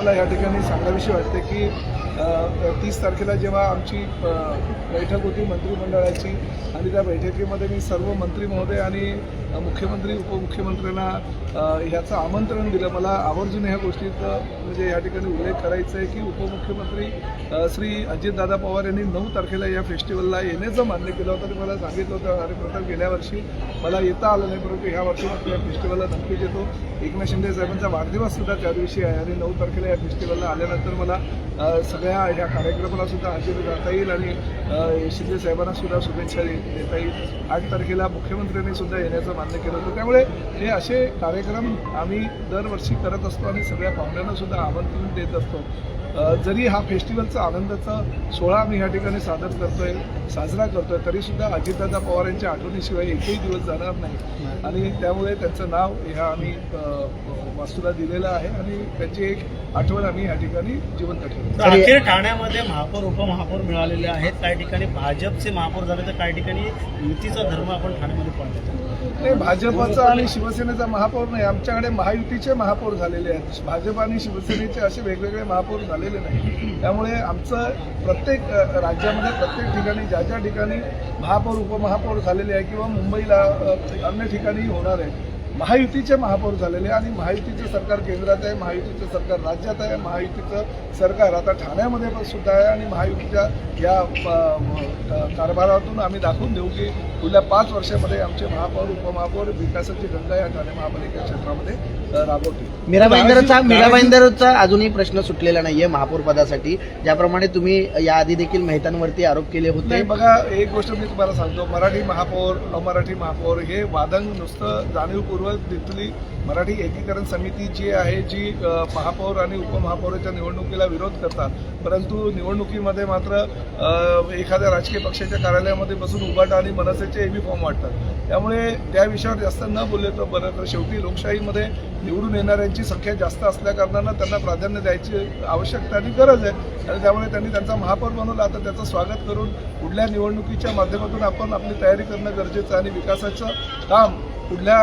मला या ठिकाणी सांगावीशी वाटते की 30 तारखेला जेव्हा आमची बैठक होती मंत्रिमंडळाची आणि त्या बैठकीमध्ये मी सर्व मंत्री महोदय आणि मुख्यमंत्री उपमुख्यमंत्र्यांना ह्याचं आमंत्रण दिलं. मला आवर्जून ह्या गोष्टीचा म्हणजे या ठिकाणी उल्लेख करायचा आहे की उपमुख्यमंत्री श्री अजितदादा पवार यांनी 9 तारखेला या फेस्टिवलला येण्याचं मान्य केलं होतं. ते मला सांगितलं होतं अरे प्रथम गेल्या वर्षी मला येता आलं नाही, परंतु ह्या वर्षी मात्र या फेस्टिवलला नक्कीच येतो. एकनाथ शिंदे साहेबांचा वाढदिवससुद्धा त्या दिवशी आहे आणि 9 तारखेला या फेस्टिवलला आल्यानंतर मला सगळ्या ह्या कार्यक्रमाला सुद्धा हजेरी जाता येईल आणि शिंदे साहेबांना सुद्धा शुभेच्छा देता येईल. 8 तारखेला मुख्यमंत्र्यांनी सुद्धा येण्याचं मान्य केलं होतं. त्यामुळे हे असे कार्यक्रम आम्ही दरवर्षी करत असतो आणि सगळ्या पाहुण्यांना सुद्धा आमंत्रण देत असतो. जरी हा फेस्टिवलचा आनंदाचा सोहळा आम्ही या ठिकाणी साजरा करतोय तरीसुद्धा अजितदादा पवार यांच्या आठवणीशिवाय एकही दिवस जाणार नाही आणि त्यामुळे त्यांचं नाव ह्या आम्ही वास्तूला दिलेलं आहे आणि त्यांची एक आठवण आम्ही या ठिकाणी जिवंत ठेवतो. अखेर ठाण्यामध्ये महापौर उपमहापौर मिळालेले आहेत. काही ठिकाणी भाजपचे महापौर झाले तर काही ठिकाणी युतीचा धर्म आपण ठाण्यामध्ये पाळतो. नाही, भाजपचा आणि शिवसेनेचा महापौर नाही, आमच्याकडे महायुतीचे महापौर झालेले आहेत. भाजप आणि शिवसेनेचे असे वेगवेगळे महापौर झालेले नाही. त्यामुळे आमचं प्रत्येक राज्यामध्ये प्रत्येक ठिकाणी ज्या ठिकाणी महापौर उपमहापौर झालेले आहे किंवा मुंबईला अन्य ठिकाणी होणार आहे महायुतीचे महापौर झालेले आणि महायुतीचं सरकार केंद्रात आहे, महायुतीचं सरकार राज्यात आहे, महायुतीचं सरकार आता ठाण्यामध्ये सुद्धा आहे आणि महायुतीच्या या कारभारातून आम्ही दाखवून देऊ की पुढल्या 5 वर्षामध्ये आमचे महापौर उपमहापौर विकासाची गंगा या ठाणे महापालिका क्षेत्रामध्ये राबवतील. मीरा भाईंदरचा अजूनही प्रश्न सुटलेला नाहीये महापौर पदासाठी, ज्याप्रमाणे तुम्ही याआधी देखील मेहतांवरती आरोप केले होते. बघा, एक गोष्ट मी तुम्हाला सांगतो, मराठी महापौर अमराठी महापौर हे वादंग नुसतं जाणीवपूर्वक तिथली मराठी एकीकरण समिती जी आहे जी महापौर आणि उपमहापौराच्या निवडणुकीला विरोध करतात, परंतु निवडणुकीमध्ये मात्र एखाद्या राजकीय पक्षाच्या कार्यालयामध्ये बसून उभाटा आणि मनसेचे एबी फॉर्म वाटतात. त्यामुळे त्या विषयावर जास्त न बोलले तर बरं. तर शेवटी लोकशाहीमध्ये निवडून येणाऱ्यांची संख्या जास्त असल्याकारणानं त्यांना प्राधान्य द्यायची आवश्यकता आणि गरज आहे आणि त्यामुळे त्यांनी त्यांचा महापौर बनवला. आता त्याचं स्वागत करून पुढल्या निवडणुकीच्या माध्यमातून आपण आपली तयारी करणं गरजेचं आणि विकासाचं काम पुढल्या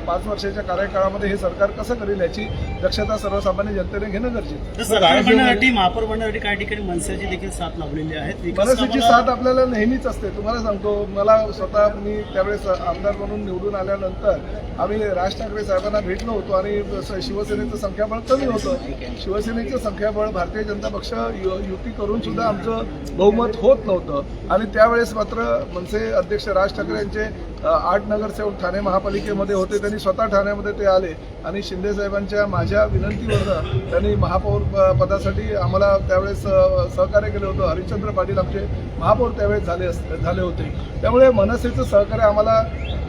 5 वर्षाच्या कार्यकाळामध्ये हे सरकार कसं करेल याची दक्षता सर्वसामान्य जनतेने घेणं गरजेचं आहे. महापौर बनण्यासाठी काही ठिकाणी मनसेची देखील साथ लाभलेली आहे. मनसेची साथ आपल्याला नेहमीच असते. तुम्हाला सांगतो, मला स्वतः मी त्यावेळेस आमदार म्हणून निवडून आल्यानंतर आम्ही राज ठाकरे साहेबांना भेटलो होतो आणि शिवसेनेचं संख्याबळ कमी होतं. शिवसेनेचं संख्याबळ भारतीय जनता पक्ष युती करून सुद्धा आमचं बहुमत होत नव्हतं आणि त्यावेळेस मात्र मनसे अध्यक्ष राज ठाकरे यांचे 8 नगरसेवक ठाणे महापालिकेमध्ये होते. त्यांनी स्वतः ठाण्यामध्ये ते आले आणि शिंदे साहेबांच्या माझ्या विनंतीवर त्यांनी महापौर पदासाठी आम्हाला त्यावेळेस सहकार्य केलं होतं. हरिश्चंद्र पाटील आमचे महापौर त्यावेळेस झाले होते. त्यामुळे मनसेचं सहकार्य आम्हाला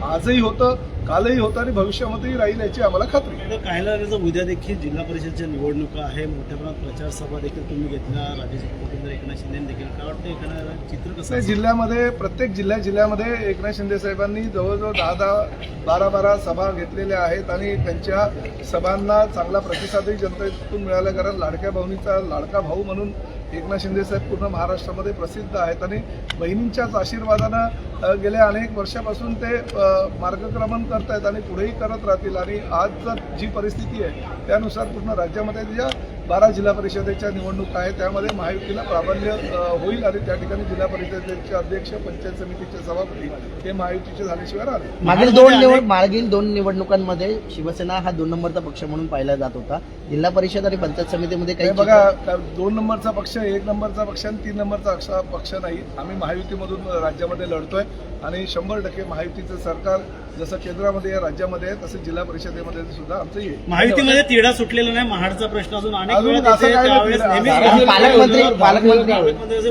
आजही होतं, कालही होतं आणि भविष्यामध्येही राहील याची आम्हाला खात्री आहे. काही उद्या देखील जिल्हा परिषदच्या निवडणुका आहे, मोठ्या प्रमाणात प्रचार सभा देखील तुम्ही घेतल्या, राज्याचे मुख्यमंत्री एकनाथ शिंदे देखील. काय वाटतं एखादं चित्र कसं जिल्ह्यामध्ये प्रत्येक जिल्ह्यामध्ये एकनाथ शिंदे साहेबांनी जवळजवळ 10-12 सभा घेतलेल्या आहेत आणि त्यांच्या सभांना चांगला प्रतिसादही जनतेतून मिळाला. कारण लाडक्या बहिणीचा लाडका भाऊ म्हणून एकनाथ शिंदे साहेब पूर्ण महाराष्ट्रामध्ये प्रसिद्ध आहेत आणि बहिणींच्याच आशीर्वादानं गेल्या अनेक वर्षापासून ते मार्गक्रमण करत आहेत आणि पुढेही करत राहतील. आणि आज जी परिस्थिती आहे त्यानुसार पूर्ण राज्यामध्ये ज्या 12 जिल्हा परिषदेच्या निवडणुका आहेत त्यामध्ये महायुतीला प्राबल्य होईल आणि त्या ठिकाणी जिल्हा परिषदेचे अध्यक्ष, पंचायत समितीचे सभापती हे महायुतीचे झाल्याशिवाय राहिले. मागील 2 निवडणुकांमध्ये शिवसेना हा 2 नंबरचा पक्ष म्हणून पाहिला जात होता. जिल्हा परिषद आणि पंचायत समितीमध्ये काही बघा, 2 नंबरचा पक्ष, 1 नंबरचा पक्ष आणि 3 नंबरचा पक्ष नाही. आम्ही महायुतीमधून राज्यामध्ये लढतोय आणि 100% महायुतीचं सरकार जसं केंद्रामध्ये आहे, राज्यामध्ये आहे, तसं जिल्हा परिषदेमध्ये सुद्धा आमचं येईल. महायुतीमध्ये तिढा सुटलेला नाही. महाडचा प्रश्न अजून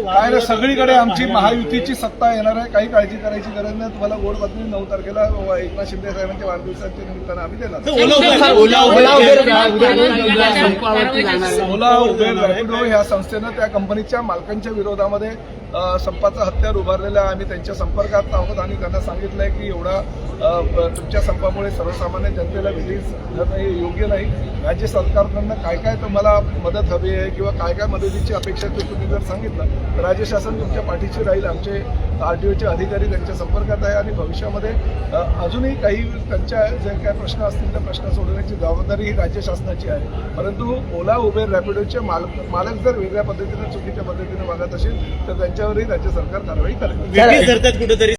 काय सगळीकडे आमची महायुतीची सत्ता येणार आहे. काही काळजी करायची गरज नाही. तुम्हाला गोड बातमी 9 तारखेला एकनाथ शिंदे साहेबांच्या वाढदिवसाच्या निमित्तानं आम्ही देणार. ओला, उबेर, रॅपिडो ह्या संस्थेनं त्या कंपनीच्या मालकांच्या विरोधामध्ये संपाचं हत्यार उभारलेलं आहे. आम्ही त्यांच्या संपर्कात आहोत आणि त्यांना सांगितलं आहे की एवढा तुमच्या संपामुळे सर्वसामान्य जनतेला रिलीज धरणं हे योग्य नाही. राज्य सरकारकडनं काय काय तुम्हाला मदत हवी आहे किंवा काय काय मदतीची अपेक्षा आहे ते तुम्ही जर सांगितलं तर राज्य शासन तुमच्या पाठीशी राहील. आमचे RTOचे अधिकारी त्यांच्या संपर्कात आहे आणि भविष्यामध्ये अजूनही काही त्यांच्या जे काही प्रश्न असतील त्या प्रश्न सोडवण्याची जबाबदारी ही राज्य शासनाची आहे. परंतु ओला उबेर रॅपिडोचे मालक जर वेगळ्या पद्धतीने चुकीच्या पद्धतीने वागत असेल तर त्यांच्यावरही राज्य सरकार कारवाई करेल. करतात कुठेतरी